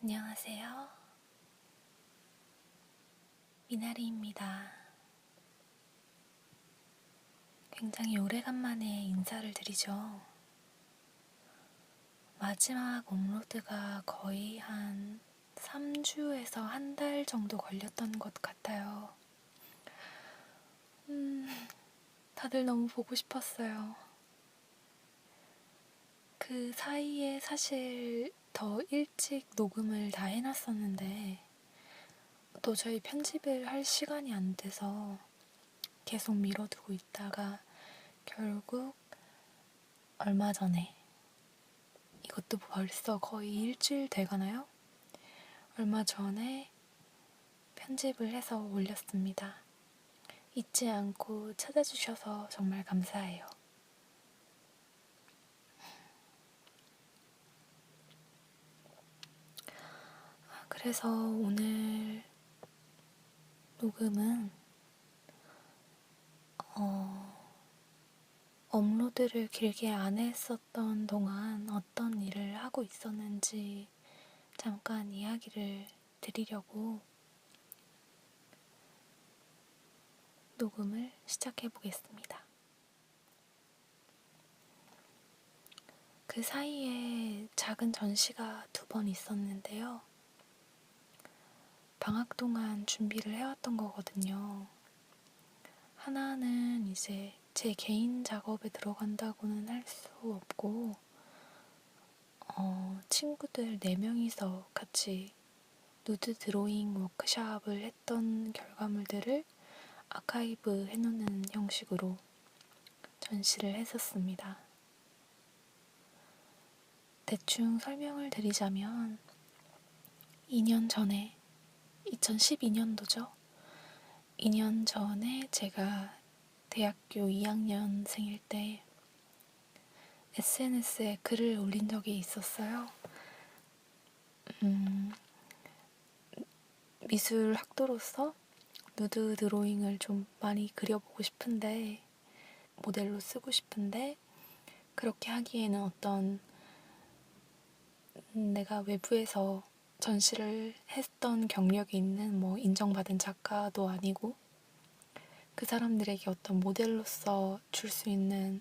안녕하세요. 미나리입니다. 굉장히 오래간만에 인사를 드리죠. 마지막 업로드가 거의 한 3주에서 한 달 정도 걸렸던 것 같아요. 다들 너무 보고 싶었어요. 그 사이에 사실 더 일찍 녹음을 다 해놨었는데 도저히 편집을 할 시간이 안 돼서 계속 미뤄두고 있다가 결국 얼마 전에, 이것도 벌써 거의 일주일 돼가나요? 얼마 전에 편집을 해서 올렸습니다. 잊지 않고 찾아주셔서 정말 감사해요. 그래서 오늘 녹음은 업로드를 길게 안 했었던 동안 어떤 일을 하고 있었는지 잠깐 이야기를 드리려고 녹음을 시작해 보겠습니다. 그 사이에 작은 전시가 2번 있었는데요. 방학 동안 준비를 해왔던 거거든요. 하나는 이제 제 개인 작업에 들어간다고는 할 수 없고, 친구들 4명이서 같이 누드 드로잉 워크샵을 했던 결과물들을 아카이브 해놓는 형식으로 전시를 했었습니다. 대충 설명을 드리자면 2년 전에, 2012년도죠. 2년 전에 제가 대학교 2학년생일 때 SNS에 글을 올린 적이 있었어요. 미술 학도로서 누드 드로잉을 좀 많이 그려보고 싶은데, 모델로 쓰고 싶은데, 그렇게 하기에는 어떤 내가 외부에서 전시를 했던 경력이 있는 인정받은 작가도 아니고, 그 사람들에게 어떤 모델로서 줄 수 있는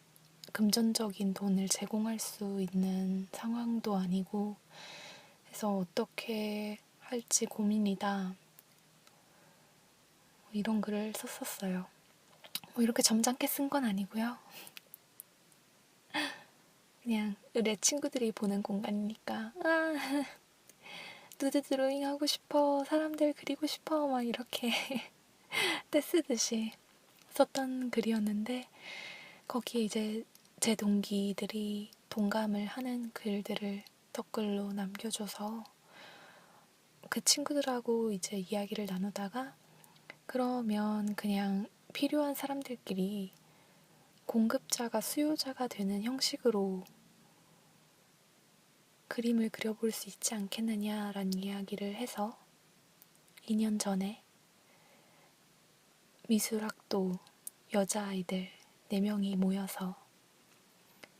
금전적인 돈을 제공할 수 있는 상황도 아니고 해서 어떻게 할지 고민이다. 이런 글을 썼었어요. 이렇게 점잖게 쓴 건 아니고요. 그냥 내 친구들이 보는 공간이니까 누드 드로잉 하고 싶어, 사람들 그리고 싶어, 막 이렇게 떼쓰듯이 썼던 글이었는데, 거기에 이제 제 동기들이 동감을 하는 글들을 댓글로 남겨줘서 그 친구들하고 이제 이야기를 나누다가, 그러면 그냥 필요한 사람들끼리 공급자가 수요자가 되는 형식으로 그림을 그려볼 수 있지 않겠느냐라는 이야기를 해서 2년 전에 미술학도 여자아이들 4명이 모여서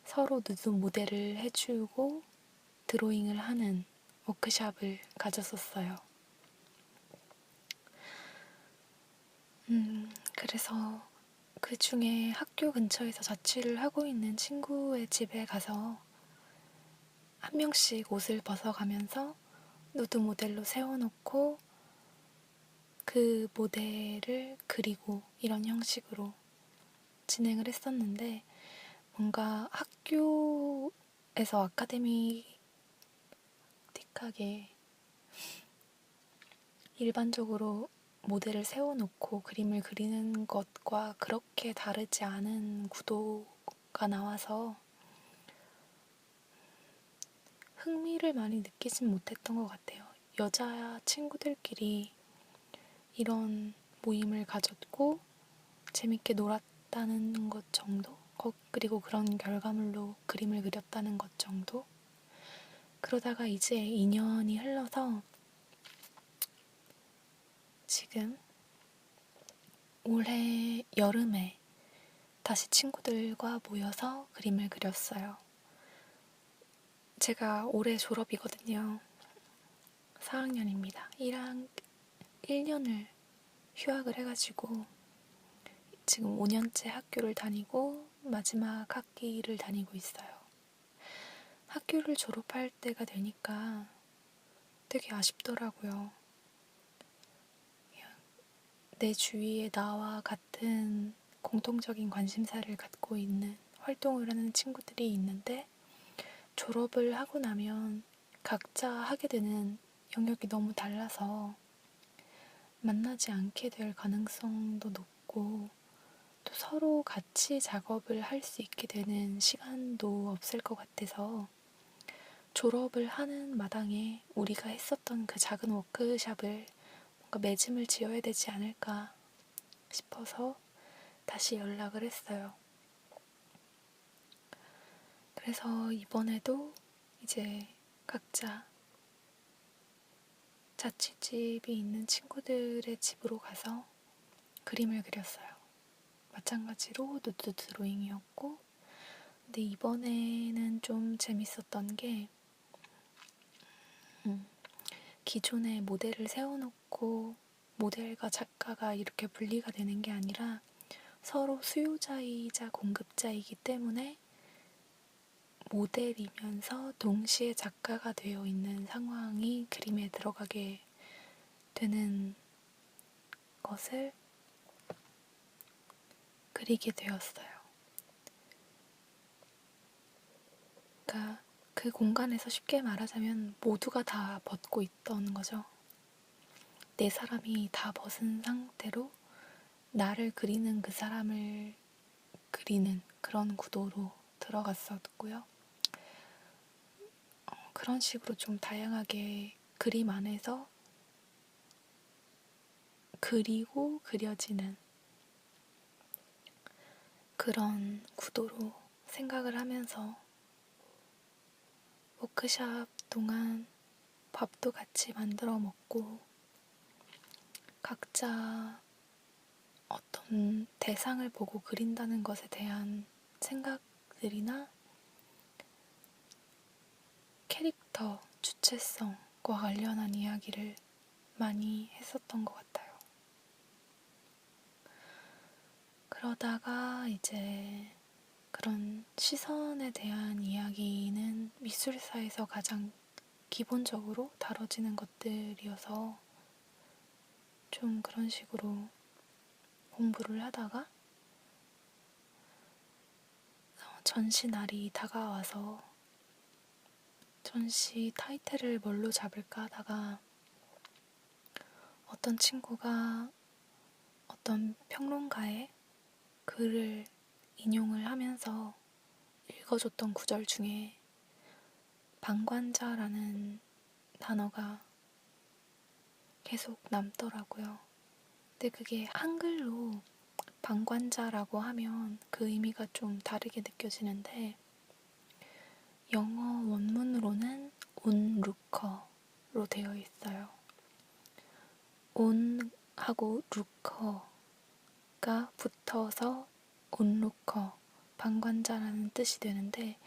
서로 누드 모델을 해주고 드로잉을 하는 워크샵을 가졌었어요. 그래서 그 중에 학교 근처에서 자취를 하고 있는 친구의 집에 가서 한 명씩 옷을 벗어가면서 누드 모델로 세워놓고 그 모델을 그리고 이런 형식으로 진행을 했었는데, 뭔가 학교에서 아카데미틱하게 일반적으로 모델을 세워놓고 그림을 그리는 것과 그렇게 다르지 않은 구도가 나와서 흥미를 많이 느끼진 못했던 것 같아요. 여자 친구들끼리 이런 모임을 가졌고 재밌게 놀았다는 것 정도? 그리고 그런 결과물로 그림을 그렸다는 것 정도? 그러다가 이제 2년이 흘러서 지금 올해 여름에 다시 친구들과 모여서 그림을 그렸어요. 제가 올해 졸업이거든요. 4학년입니다. 1년을 휴학을 해가지고 지금 5년째 학교를 다니고 마지막 학기를 다니고 있어요. 학교를 졸업할 때가 되니까 되게 아쉽더라고요. 내 주위에 나와 같은 공통적인 관심사를 갖고 있는 활동을 하는 친구들이 있는데 졸업을 하고 나면 각자 하게 되는 영역이 너무 달라서 만나지 않게 될 가능성도 높고 또 서로 같이 작업을 할 수 있게 되는 시간도 없을 것 같아서 졸업을 하는 마당에 우리가 했었던 그 작은 워크샵을 뭔가 매짐을 지어야 되지 않을까 싶어서 다시 연락을 했어요. 그래서 이번에도 이제 각자 자취집이 있는 친구들의 집으로 가서 그림을 그렸어요. 마찬가지로 노트 드로잉이었고, 근데 이번에는 좀 재밌었던 게 기존에 모델을 세워놓고 모델과 작가가 이렇게 분리가 되는 게 아니라 서로 수요자이자 공급자이기 때문에 모델이면서 동시에 작가가 되어 있는 상황이 그림에 들어가게 되는 것을 그리게 되었어요. 그러니까 그 공간에서 쉽게 말하자면 모두가 다 벗고 있던 거죠. 네 사람이 다 벗은 상태로 나를 그리는 그 사람을 그리는 그런 구도로 들어갔었고요. 그런 식으로 좀 다양하게 그림 안에서 그리고 그려지는 그런 구도로 생각을 하면서 워크샵 동안 밥도 같이 만들어 먹고 각자 어떤 대상을 보고 그린다는 것에 대한 생각들이나 캐릭터, 주체성과 관련한 이야기를 많이 했었던 것 같아요. 그러다가 이제 그런 시선에 대한 이야기는 미술사에서 가장 기본적으로 다뤄지는 것들이어서 좀 그런 식으로 공부를 하다가 전시 날이 다가와서 전시 타이틀을 뭘로 잡을까 하다가 어떤 친구가 어떤 평론가의 글을 인용을 하면서 읽어줬던 구절 중에 방관자라는 단어가 계속 남더라고요. 근데 그게 한글로 방관자라고 하면 그 의미가 좀 다르게 느껴지는데 영어 원문으로는 온루커로 되어 있어요. 온하고 루커가 붙어서 온루커, 방관자라는 뜻이 되는데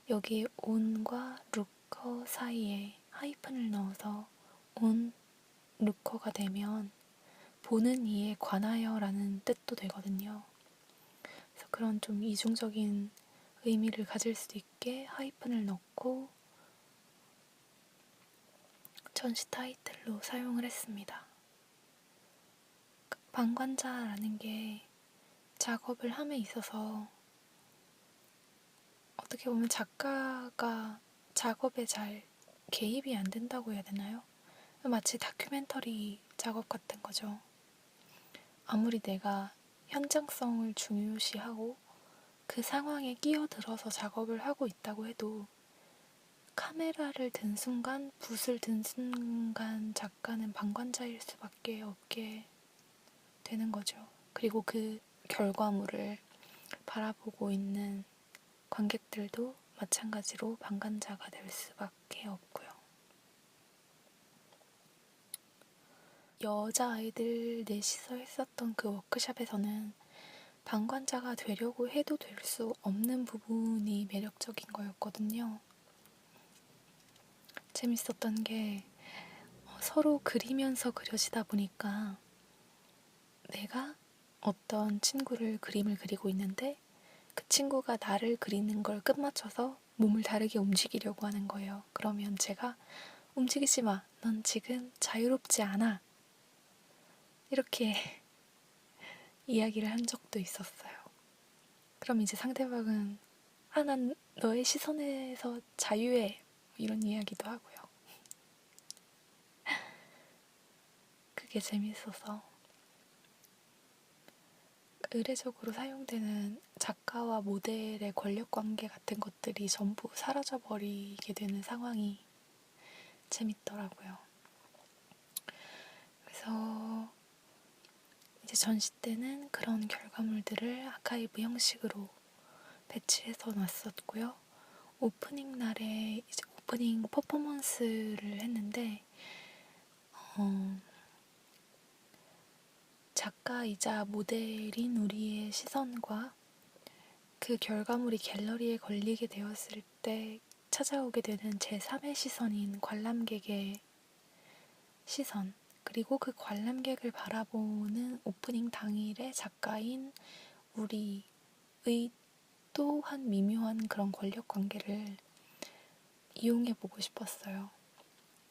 여기에 온과 루커 사이에 하이픈을 넣어서 온루커가 되면 보는 이에 관하여라는 뜻도 되거든요. 그래서 그런 좀 이중적인 의미를 가질 수 있게 하이픈을 넣고 전시 타이틀로 사용을 했습니다. 방관자라는 게 작업을 함에 있어서 어떻게 보면 작가가 작업에 잘 개입이 안 된다고 해야 되나요? 마치 다큐멘터리 작업 같은 거죠. 아무리 내가 현장성을 중요시하고 그 상황에 끼어들어서 작업을 하고 있다고 해도 카메라를 든 순간, 붓을 든 순간 작가는 방관자일 수밖에 없게 되는 거죠. 그리고 그 결과물을 바라보고 있는 관객들도 마찬가지로 방관자가 될 수밖에 없고요. 여자아이들 넷이서 했었던 그 워크샵에서는 방관자가 되려고 해도 될 수 없는 부분이 매력적인 거였거든요. 재밌었던 게 서로 그리면서 그려지다 보니까 내가 어떤 친구를 그림을 그리고 있는데 그 친구가 나를 그리는 걸 끝마쳐서 몸을 다르게 움직이려고 하는 거예요. 그러면 제가 움직이지 마. 넌 지금 자유롭지 않아. 이렇게 이야기를 한 적도 있었어요. 그럼 이제 상대방은 난 너의 시선에서 자유해. 이런 이야기도 하고요. 그게 재밌어서 의례적으로 사용되는 작가와 모델의 권력 관계 같은 것들이 전부 사라져 버리게 되는 상황이 재밌더라고요. 그래서 이제 전시 때는 그런 결과물들을 아카이브 형식으로 배치해서 놨었고요. 오프닝 날에 이제 오프닝 퍼포먼스를 했는데 작가이자 모델인 우리의 시선과 그 결과물이 갤러리에 걸리게 되었을 때 찾아오게 되는 제3의 시선인 관람객의 시선, 그리고 그 관람객을 바라보는 오프닝 당일의 작가인 우리의 또한 미묘한 그런 권력 관계를 이용해보고 싶었어요.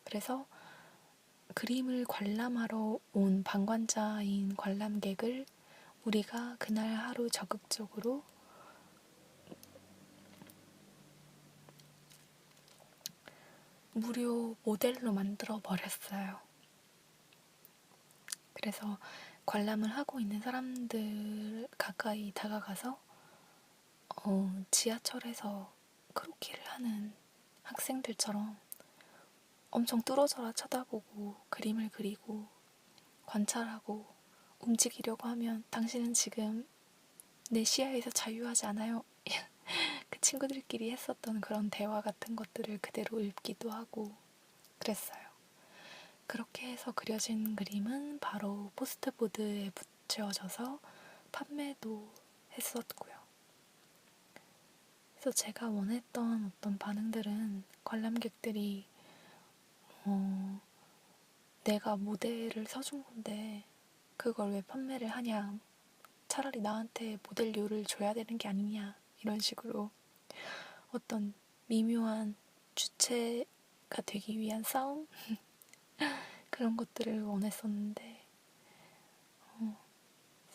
그래서 그림을 관람하러 온 방관자인 관람객을 우리가 그날 하루 적극적으로 무료 모델로 만들어 버렸어요. 그래서 관람을 하고 있는 사람들 가까이 다가가서 지하철에서 크로키를 하는 학생들처럼 엄청 뚫어져라 쳐다보고 그림을 그리고 관찰하고 움직이려고 하면 당신은 지금 내 시야에서 자유하지 않아요. 그 친구들끼리 했었던 그런 대화 같은 것들을 그대로 읽기도 하고 그랬어요. 그렇게 해서 그려진 그림은 바로 포스트보드에 붙여져서 판매도 했었고요. 그래서 제가 원했던 어떤 반응들은 관람객들이 내가 모델을 서준 건데 그걸 왜 판매를 하냐, 차라리 나한테 모델료를 줘야 되는 게 아니냐, 이런 식으로 어떤 미묘한 주체가 되기 위한 싸움? 그런 것들을 원했었는데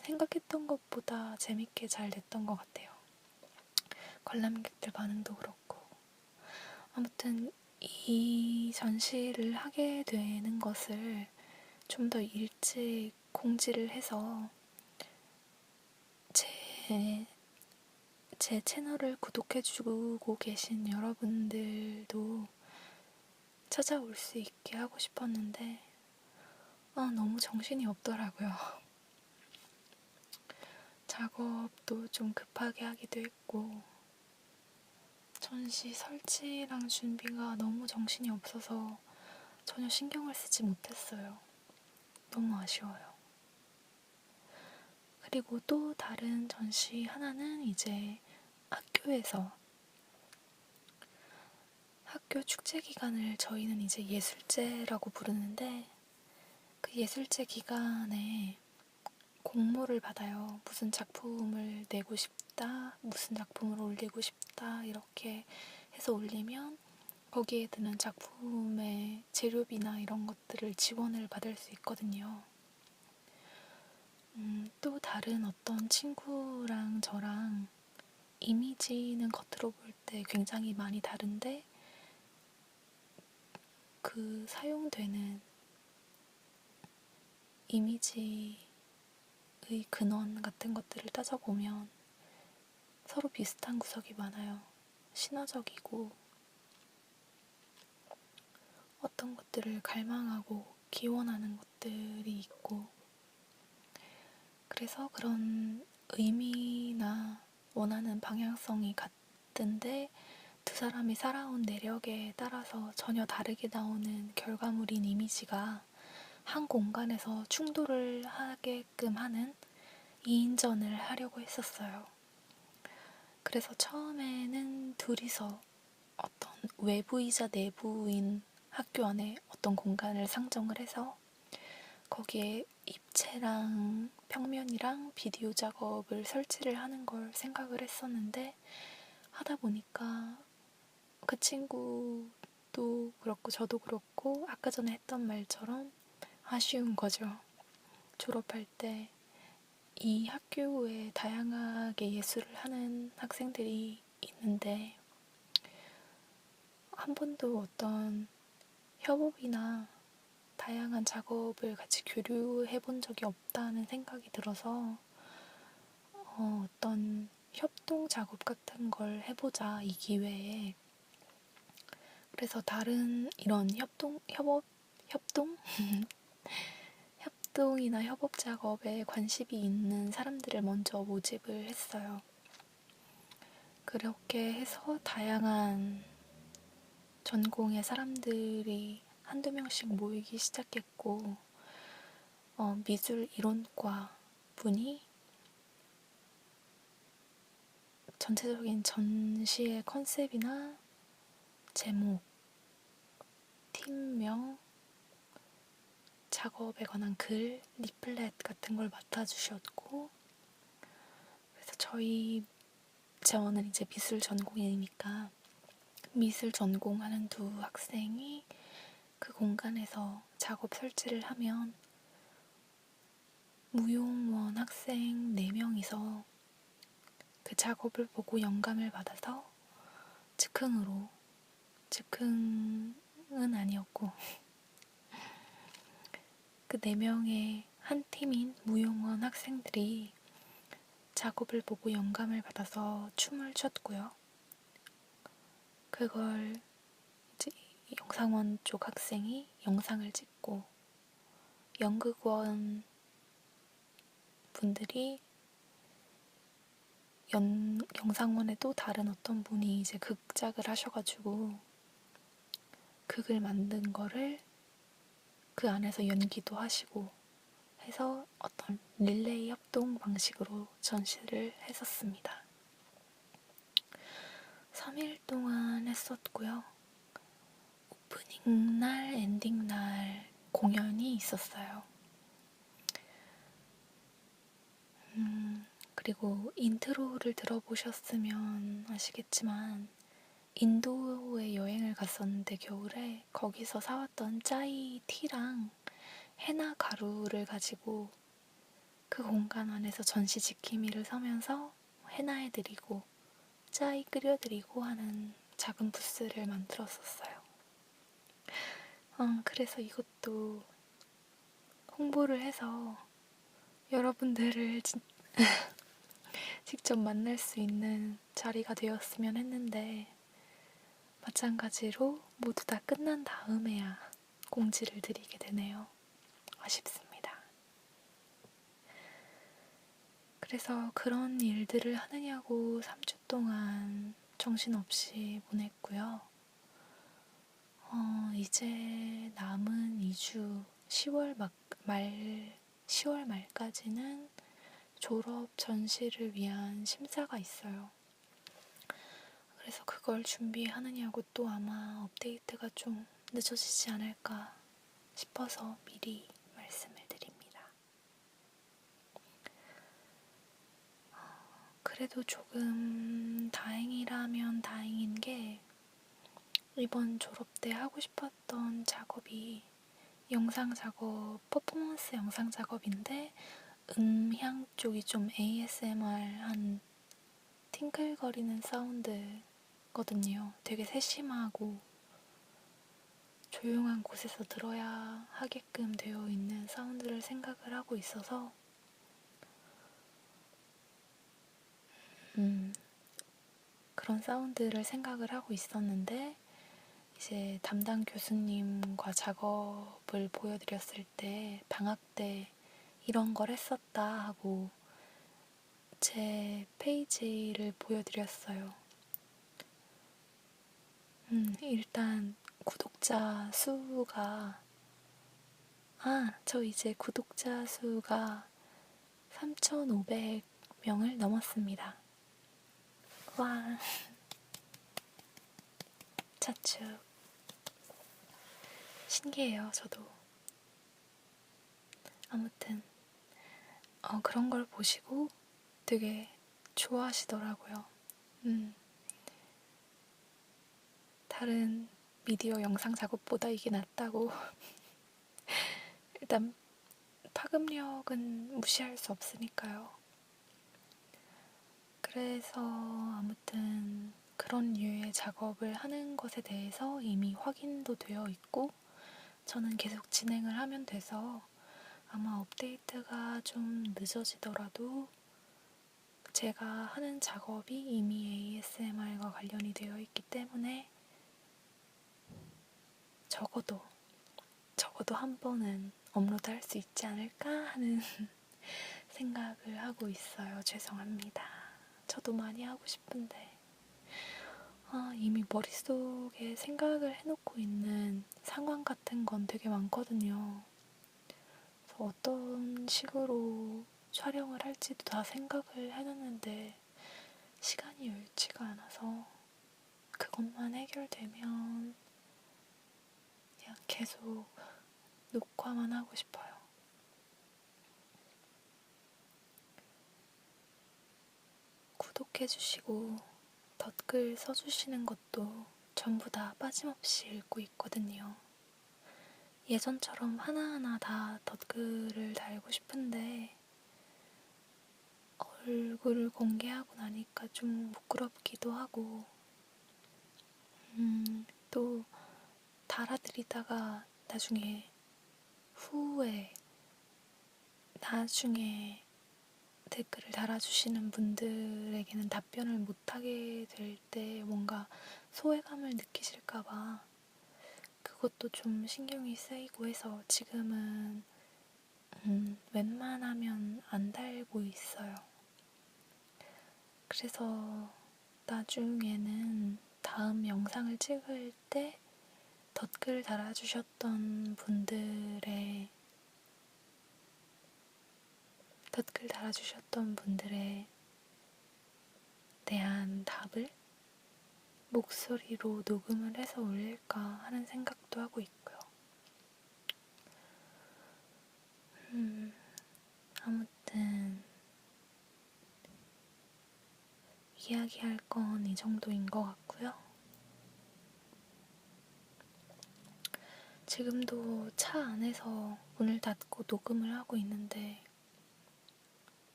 생각했던 것보다 재밌게 잘 됐던 것 같아요. 관람객들 반응도 그렇고. 아무튼 이 전시를 하게 되는 것을 좀 더 일찍 공지를 해서 제 채널을 구독해주고 계신 여러분들도 찾아올 수 있게 하고 싶었는데 너무 정신이 없더라고요. 작업도 좀 급하게 하기도 했고 전시 설치랑 준비가 너무 정신이 없어서 전혀 신경을 쓰지 못했어요. 너무 아쉬워요. 그리고 또 다른 전시 하나는 이제 학교에서 학교 축제 기간을 저희는 이제 예술제라고 부르는데 그 예술제 기간에 공모를 받아요. 무슨 작품을 내고 싶다, 무슨 작품을 올리고 싶다 이렇게 해서 올리면 거기에 드는 작품의 재료비나 이런 것들을 지원을 받을 수 있거든요. 또 다른 어떤 친구랑 저랑 이미지는 겉으로 볼 때 굉장히 많이 다른데 그 사용되는 이미지의 근원 같은 것들을 따져보면 서로 비슷한 구석이 많아요. 신화적이고 어떤 것들을 갈망하고 기원하는 것들이 있고 그래서 그런 의미나 원하는 방향성이 같은데 두 사람이 살아온 내력에 따라서 전혀 다르게 나오는 결과물인 이미지가 한 공간에서 충돌을 하게끔 하는 2인전을 하려고 했었어요. 그래서 처음에는 둘이서 어떤 외부이자 내부인 학교 안에 어떤 공간을 상정을 해서 거기에 입체랑 평면이랑 비디오 작업을 설치를 하는 걸 생각을 했었는데 하다 보니까 그 친구도 그렇고 저도 그렇고 아까 전에 했던 말처럼 아쉬운 거죠. 졸업할 때 이 학교에 다양하게 예술을 하는 학생들이 있는데 한 번도 어떤 협업이나 다양한 작업을 같이 교류해 본 적이 없다는 생각이 들어서 어떤 협동 작업 같은 걸 해보자, 이 기회에. 그래서 다른 이런 협동? 협동이나 협업 작업에 관심이 있는 사람들을 먼저 모집을 했어요. 그렇게 해서 다양한 전공의 사람들이 한두 명씩 모이기 시작했고, 미술 이론과 분이 전체적인 전시의 컨셉이나 제목, 팀명, 작업에 관한 글, 리플렛 같은 걸 맡아주셨고, 그래서 저는 이제 미술 전공이니까 미술 전공하는 두 학생이 그 공간에서 작업 설치를 하면 무용원 학생 4명이서 그 작업을 보고 영감을 받아서 즉흥은 아니었고 그 4명의 한 팀인 무용원 학생들이 작업을 보고 영감을 받아서 춤을 췄고요. 그걸 이제 영상원 쪽 학생이 영상을 찍고 연극원 분들이 영상원에 또 다른 어떤 분이 이제 극작을 하셔가지고 극을 만든 거를 그 안에서 연기도 하시고 해서 어떤 릴레이 협동 방식으로 전시를 했었습니다. 3일 동안 했었고요. 오프닝 날, 엔딩 날 공연이 있었어요. 그리고 인트로를 들어보셨으면 아시겠지만 인도에 여행을 갔었는데 겨울에 거기서 사왔던 짜이 티랑 헤나 가루를 가지고 그 공간 안에서 전시 지킴이를 서면서 헤나해드리고 짜이 끓여드리고 하는 작은 부스를 만들었었어요. 그래서 이것도 홍보를 해서 여러분들을 직접 만날 수 있는 자리가 되었으면 했는데 마찬가지로 모두 다 끝난 다음에야 공지를 드리게 되네요. 아쉽습니다. 그래서 그런 일들을 하느냐고 3주 동안 정신없이 보냈고요. 이제 남은 2주 10월 말까지는 졸업 전시를 위한 심사가 있어요. 그래서 그걸 준비하느냐고 또 아마 업데이트가 좀 늦어지지 않을까 싶어서 미리 말씀을 드립니다. 그래도 조금 다행이라면 다행인 게 이번 졸업 때 하고 싶었던 작업이 영상 작업, 퍼포먼스 영상 작업인데 음향 쪽이 좀 ASMR한 팅클거리는 사운드거든요. 되게 세심하고 조용한 곳에서 들어야 하게끔 되어 있는 사운드를 생각을 하고 있어서 그런 사운드를 생각을 하고 있었는데 이제 담당 교수님과 작업을 보여드렸을 때 방학 때 이런 걸 했었다 하고 제 페이지를 보여드렸어요. 일단 구독자 수가 저 이제 구독자 수가 3,500명을 넘었습니다. 와, 차축. 신기해요, 저도. 아무튼 그런 걸 보시고 되게 좋아하시더라고요. 다른 미디어 영상 작업보다 이게 낫다고. 일단 파급력은 무시할 수 없으니까요. 그래서 아무튼 그런 류의 작업을 하는 것에 대해서 이미 확인도 되어 있고 저는 계속 진행을 하면 돼서 아마 업데이트가 좀 늦어지더라도 제가 하는 작업이 이미 ASMR과 관련이 되어 있기 때문에 적어도 한 번은 업로드할 수 있지 않을까 하는 생각을 하고 있어요. 죄송합니다. 저도 많이 하고 싶은데 이미 머릿속에 생각을 해놓고 있는 상황 같은 건 되게 많거든요. 그래서 어떤 식으로 촬영을 할지도 다 생각을 해놨는데 시간이 여유치가 않아서 그것만 해결되면 그냥 계속 녹화만 하고 싶어요. 구독해주시고 댓글 써주시는 것도 전부 다 빠짐없이 읽고 있거든요. 예전처럼 하나하나 다 댓글을 달고 싶은데 얼굴을 공개하고 나니까 좀 부끄럽기도 하고 또 달아드리다가 나중에 댓글을 달아주시는 분들에게는 답변을 못하게 될 때 뭔가 소외감을 느끼실까봐 그것도 좀 신경이 쓰이고 해서 지금은 웬만하면 안 달고 있어요. 그래서 나중에는 다음 영상을 찍을 때 댓글 달아주셨던 분들에 대한 답을 목소리로 녹음을 해서 올릴까 하는 생각도 하고 있고요. 아무튼 이야기할 건 이 정도인 것 같고요. 지금도 차 안에서 문을 닫고 녹음을 하고 있는데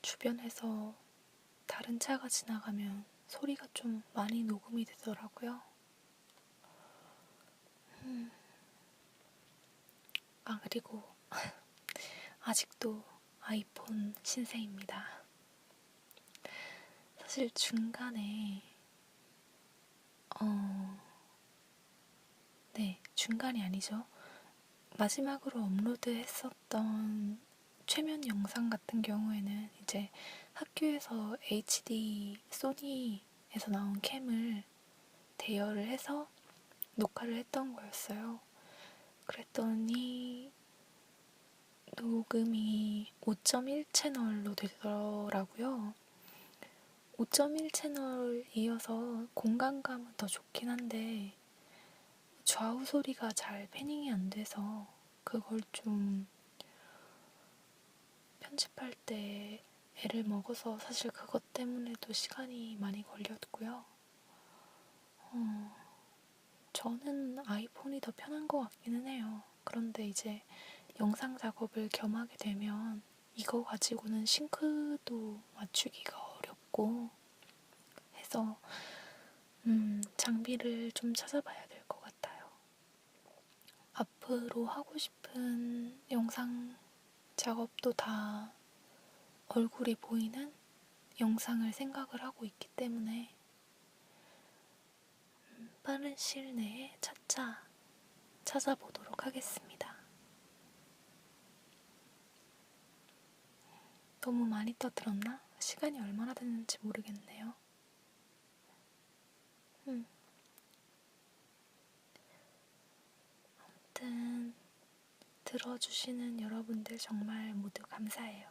주변에서 다른 차가 지나가면 소리가 좀 많이 녹음이 되더라고요. 그리고 아직도 아이폰 신세입니다. 사실 중간에 중간이 아니죠. 마지막으로 업로드했었던 최면 영상 같은 경우에는 이제 학교에서 HD 소니에서 나온 캠을 대여를 해서 녹화를 했던 거였어요. 그랬더니 녹음이 5.1 채널로 되더라고요. 5.1 채널이어서 공간감은 더 좋긴 한데 좌우 소리가 잘 패닝이 안 돼서 그걸 좀 편집할 때 애를 먹어서 사실 그것 때문에도 시간이 많이 걸렸고요. 저는 아이폰이 더 편한 것 같기는 해요. 그런데 이제 영상 작업을 겸하게 되면 이거 가지고는 싱크도 맞추기가 어렵고 해서 장비를 좀 찾아봐야 될 것 같아요. 앞으로 하고 싶은 영상 작업도 다 얼굴이 보이는 영상을 생각을 하고 있기 때문에 빠른 시일 내에 차차 찾아보도록 하겠습니다. 너무 많이 떠들었나? 시간이 얼마나 됐는지 모르겠네요. 아무튼 들어주시는 여러분들 정말 모두 감사해요.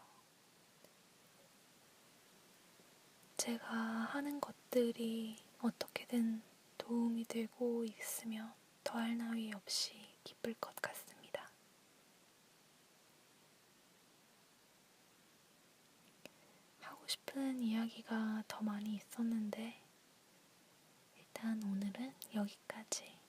제가 하는 것들이 어떻게든 도움이 되고 있으면 더할 나위 없이 기쁠 것 같습니다. 하고 싶은 이야기가 더 많이 있었는데 일단 오늘은 여기까지.